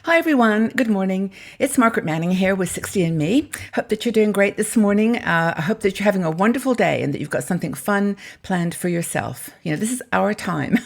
Hi everyone, good morning. It's Margaret Manning here with 60 and Me. Hope that you're doing great this morning. I hope that you're having a wonderful day and that you've got something fun planned for yourself. This is our time.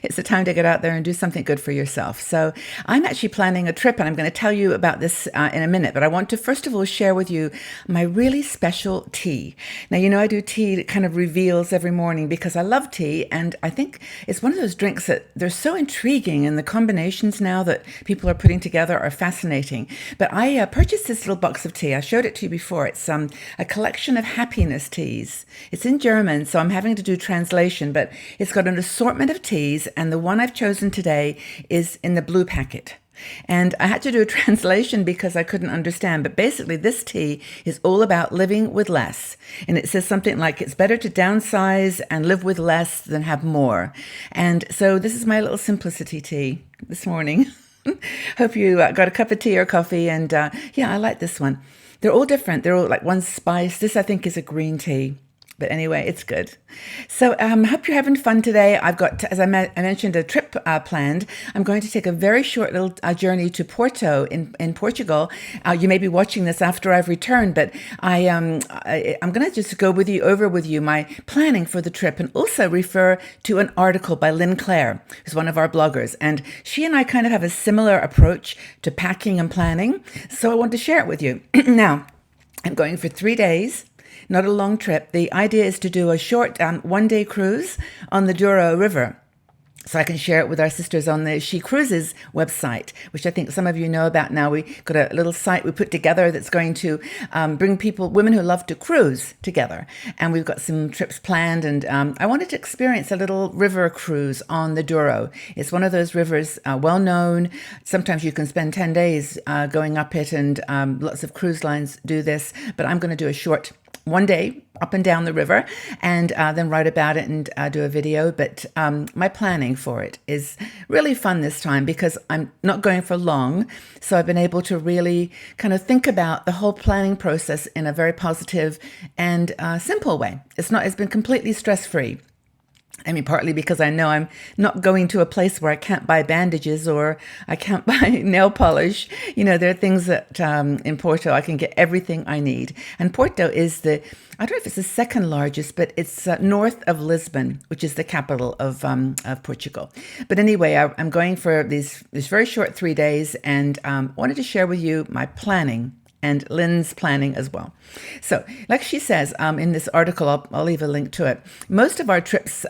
It's the time to get out there and do something good for yourself. So I'm actually planning a trip and I'm going to tell you about this in a minute, but I want to first of all share with you my really special tea. Now, I do tea that kind of reveals every morning because I love tea, and I think it's one of those drinks that they're so intriguing, and the combinations now that people are putting together are fascinating. But I purchased this little box of tea. I showed it to you before. It's a collection of happiness teas. It's in German, so I'm having to do translation, but it's got an assortment of teas, and the one I've chosen today is in the blue packet. And I had to do a translation because I couldn't understand. But basically, this tea is all about living with less. And it says something like, it's better to downsize and live with less than have more. And so this is my little simplicity tea this morning. Hope you got a cup of tea or coffee. And yeah, I like this one. They're all different. They're all like one spice. This, I think, is a green tea. But anyway, it's good. So I hope you're having fun today. I've got, as I mentioned, a trip planned. I'm going to take a very short little journey to Porto in Portugal. You may be watching this after I've returned, but I'm going to just go over with you my planning for the trip, and also refer to an article by Lynn Clare, who's one of our bloggers. And she and I kind of have a similar approach to packing and planning. So I want to share it with you. Now, I'm going for 3 days. Not a long trip. The idea is to do a short one-day cruise on the Douro River. So I can share it with our sisters on the She Cruises website, which I think some of you know about now. We got a little site we put together that's going to bring women who love to cruise together. And we've got some trips planned. And I wanted to experience a little river cruise on the Douro. It's one of those rivers well known. Sometimes you can spend 10 days going up it, and lots of cruise lines do this. But I'm going to do a short 1 day up and down the river, and then write about it and do a video. But my planning for it is really fun this time because I'm not going for long. So I've been able to really kind of think about the whole planning process in a very positive and simple way. It's been completely stress-free. I mean, partly because I know I'm not going to a place where I can't buy bandages or I can't buy nail polish. There are things that in Porto I can get everything I need. And Porto is I don't know if it's the second largest, but it's north of Lisbon, which is the capital of Portugal. But anyway, I'm going for these very short 3 days, and wanted to share with you my planning and Lynn's planning as well. So, like she says in this article, I'll leave a link to it. Most of our trips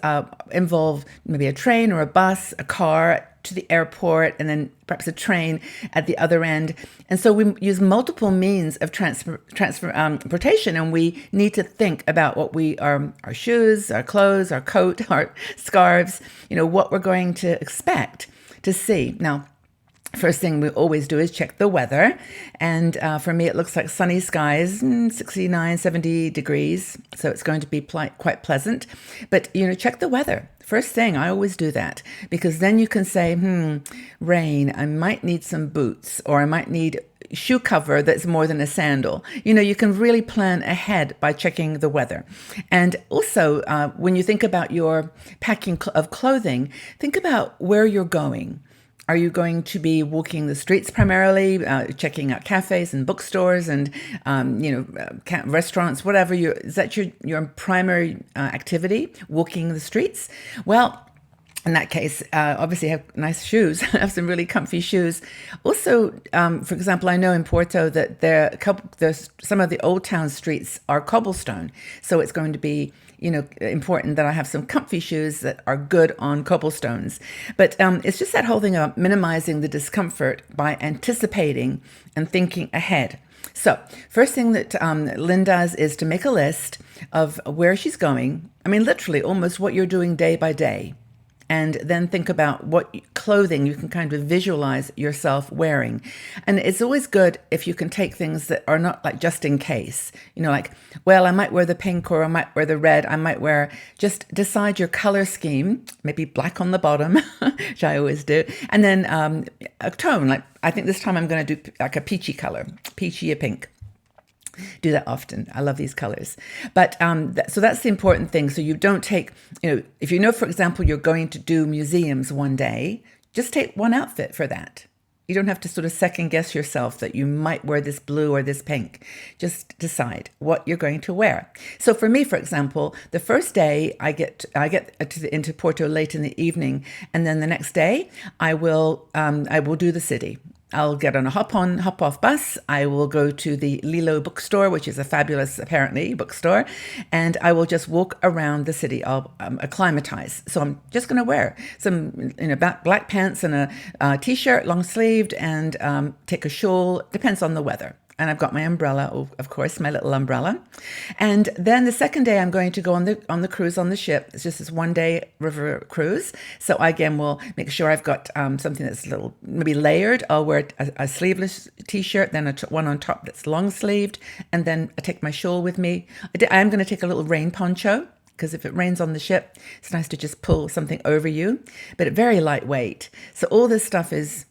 involve maybe a train or a bus, a car to the airport, and then perhaps a train at the other end. And so we use multiple means of transportation, and we need to think about what our shoes, our clothes, our coat, our scarves, what we're going to expect to see. Now, first thing we always do is check the weather. And for me, it looks like sunny skies, 69, 70 degrees. So it's going to be quite pleasant. But, check the weather. First thing, I always do that, because then you can say, rain, I might need some boots, or I might need shoe cover that's more than a sandal. You can really plan ahead by checking the weather. And also, when you think about your packing of clothing, think about where you're going. Are you going to be walking the streets primarily, checking out cafes and bookstores and, restaurants, whatever? Is that your primary activity, walking the streets? Well, in that case, obviously have nice shoes, have some really comfy shoes. Also, for example, I know in Porto that there's some of the old town streets are cobblestone. So it's going to be important that I have some comfy shoes that are good on cobblestones. But it's just that whole thing about minimizing the discomfort by anticipating and thinking ahead. So first thing that Lynn does is to make a list of where she's going. I mean, literally almost what you're doing day by day. And then think about what clothing you can kind of visualize yourself wearing. And it's always good if you can take things that are not like just in case, like, well, I might wear the pink, or I might wear the red. Just decide your color scheme, maybe black on the bottom, which I always do. And then a tone, like I think this time I'm going to do like a peachy color, peachy or pink. Do that often. I love these colors. But so that's the important thing. So you don't take, if for example, you're going to do museums one day, just take one outfit for that. You don't have to sort of second guess yourself that you might wear this blue or this pink. Just decide what you're going to wear. So for me, for example, the first day into Porto late in the evening, and then the next day I will do the city. I'll get on a hop off bus. I will go to the Lilo bookstore, which is a fabulous, apparently, bookstore, and I will just walk around the city. I'll acclimatize. So I'm just going to wear some, black pants and a t-shirt, long sleeved, and take a shawl. Depends on the weather. And I've got my umbrella, of course, my little umbrella. And then the second day, I'm going to go on the cruise on the ship. It's just this 1-day river cruise. So I, again, will make sure I've got something that's a little maybe layered. I'll wear a sleeveless t-shirt, then one on top that's long sleeved, and then I take my shawl with me. I am going to take a little rain poncho, because if it rains on the ship, it's nice to just pull something over you, but it's very lightweight. So all this stuff is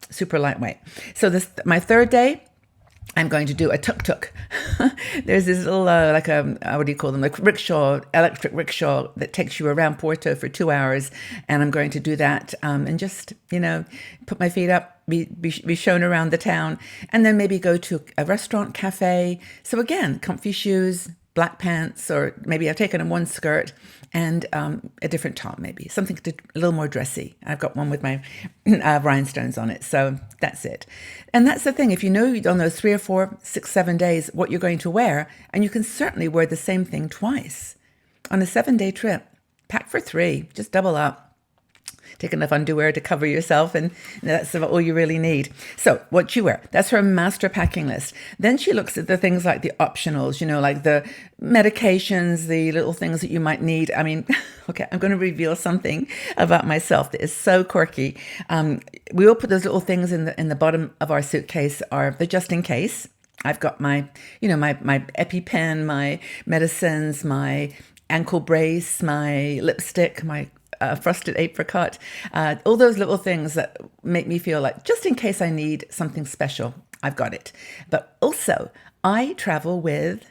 super lightweight. So my third day, I'm going to do a tuk-tuk. There's this little, what do you call them? Like electric rickshaw that takes you around Porto for 2 hours. And I'm going to do that and just, put my feet up, be shown around the town, and then maybe go to a restaurant, cafe. So again, comfy shoes, black pants, or maybe I've taken on one skirt and a different top, maybe something a little more dressy. I've got one with my rhinestones on it. So that's it. And that's the thing. If you know on those 3 or 4, 6, 7 days what you're going to wear, and you can certainly wear the same thing twice. On a 7-day trip, pack for 3, just double up. Take enough underwear to cover yourself, and that's about all you really need. So what you wear, that's her master packing list. Then she looks at the things like the optionals, like the medications, the little things that you might need. I mean, okay, I'm going to reveal something about myself that is so quirky. We all put those little things in the bottom of our suitcase, are the just in case. I've got my EpiPen, my medicines, my ankle brace, my lipstick, my frosted apricot, all those little things that make me feel like just in case I need something special, I've got it. But also, I travel with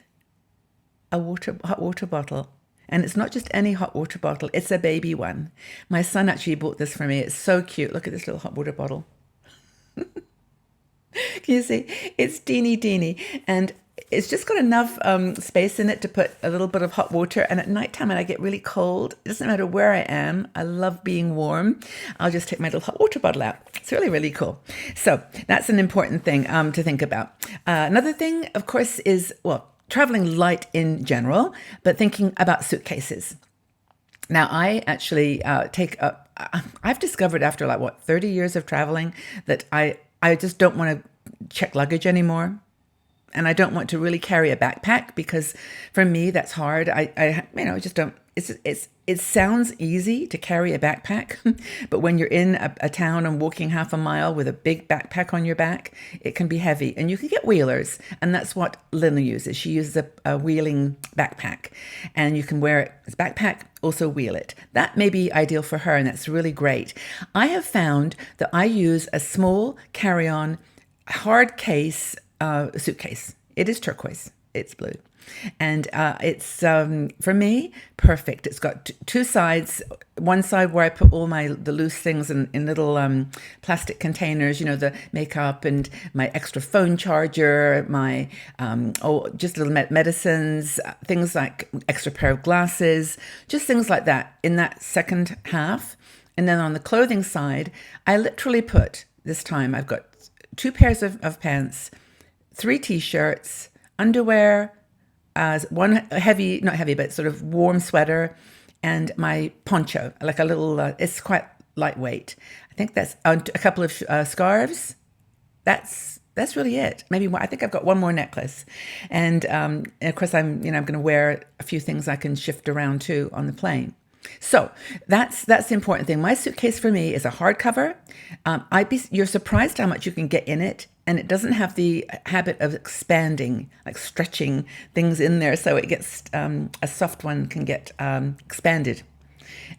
a hot water bottle. And it's not just any hot water bottle, it's a baby one. My son actually bought this for me. It's so cute. Look at this little hot water bottle. Can you see? It's teeny. And it's just got enough space in it to put a little bit of hot water. And at nighttime, when I get really cold, it doesn't matter where I am. I love being warm. I'll just take my little hot water bottle out. It's really, really cool. So that's an important thing to think about. Another thing, of course, is, traveling light in general, but thinking about suitcases. Now, I actually I've discovered after 30 years of traveling that I just don't want to check luggage anymore. And I don't want to really carry a backpack because for me, that's hard. I just don't, it sounds easy to carry a backpack, but when you're in a town and walking half a mile with a big backpack on your back, it can be heavy, and you can get wheelers. And that's what Lina uses. She uses a wheeling backpack, and you can wear it as backpack, also wheel it. That may be ideal for her, and that's really great. I have found that I use a small carry-on hard case suitcase. It is turquoise. It's blue. And it's, for me, perfect. It's got two sides. One side where I put all the loose things in little plastic containers, the makeup and my extra phone charger, my, just little medicines, things like extra pair of glasses, just things like that in that second half. And then on the clothing side, I literally put, this time I've got 2 pairs of pants, 3 t-shirts, underwear, one heavy, not heavy, but sort of warm sweater, and my poncho, like a little, it's quite lightweight. I think that's a couple of scarves. That's really it. Maybe I think I've got one more necklace. And of course I'm going to wear a few things I can shift around too on the plane. So that's the important thing. My suitcase for me is a hardcover. You're surprised how much you can get in it, and it doesn't have the habit of expanding, like stretching things in there. So it gets a soft one can get expanded,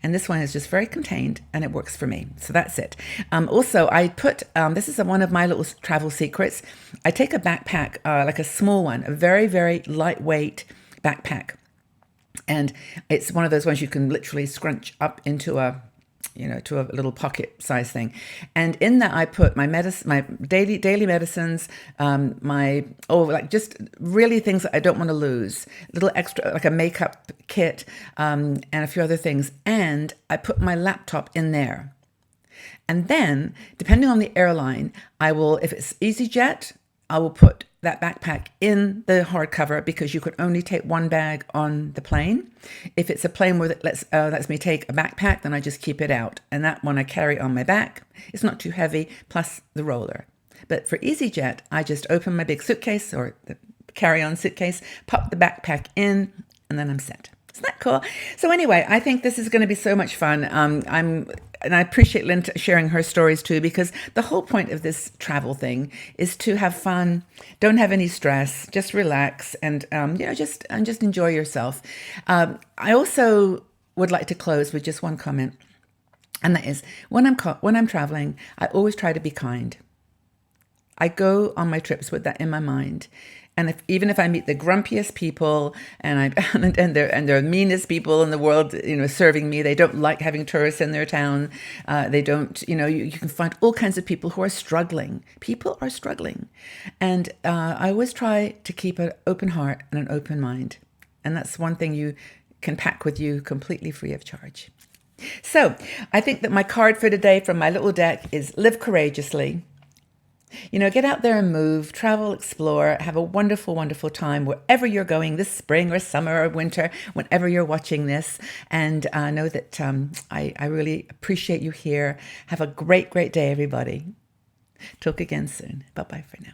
and this one is just very contained, and it works for me. So that's it. Also, I put this is one of my little travel secrets. I take a backpack, like a small one, a very, very lightweight backpack. And it's one of those ones you can literally scrunch up into a to a little pocket size thing. And in that I put my medicine, my daily medicines, just really things that I don't want to lose. A little extra, like a makeup kit, and a few other things. And I put my laptop in there. And then, depending on the airline, I will, if it's EasyJet, I will put that backpack in the hardcover because you could only take one bag on the plane. If it's a plane where it lets me take a backpack, then I just keep it out. And that one I carry on my back. It's not too heavy, plus the roller. But for EasyJet, I just open my big suitcase or the carry-on suitcase, pop the backpack in, and then I'm set. Isn't that cool? So anyway, I think this is going to be so much fun. And I appreciate Lynn sharing her stories too, because the whole point of this travel thing is to have fun, don't have any stress, just relax, and just enjoy yourself. I also would like to close with just one comment, and that is when I'm traveling, I always try to be kind. I go on my trips with that in my mind. And even if I meet the grumpiest people and they're meanest people in the world, serving me, they don't like having tourists in their town. They don't, you can find all kinds of people who are struggling. People are struggling. And I always try to keep an open heart and an open mind. And that's one thing you can pack with you completely free of charge. So I think that my card for today from my little deck is live courageously. Get out there and move, travel, explore, have a wonderful, wonderful time wherever you're going this spring or summer or winter, whenever you're watching this. And know that I really appreciate you here. Have a great, great day, everybody. Talk again soon. Bye-bye for now.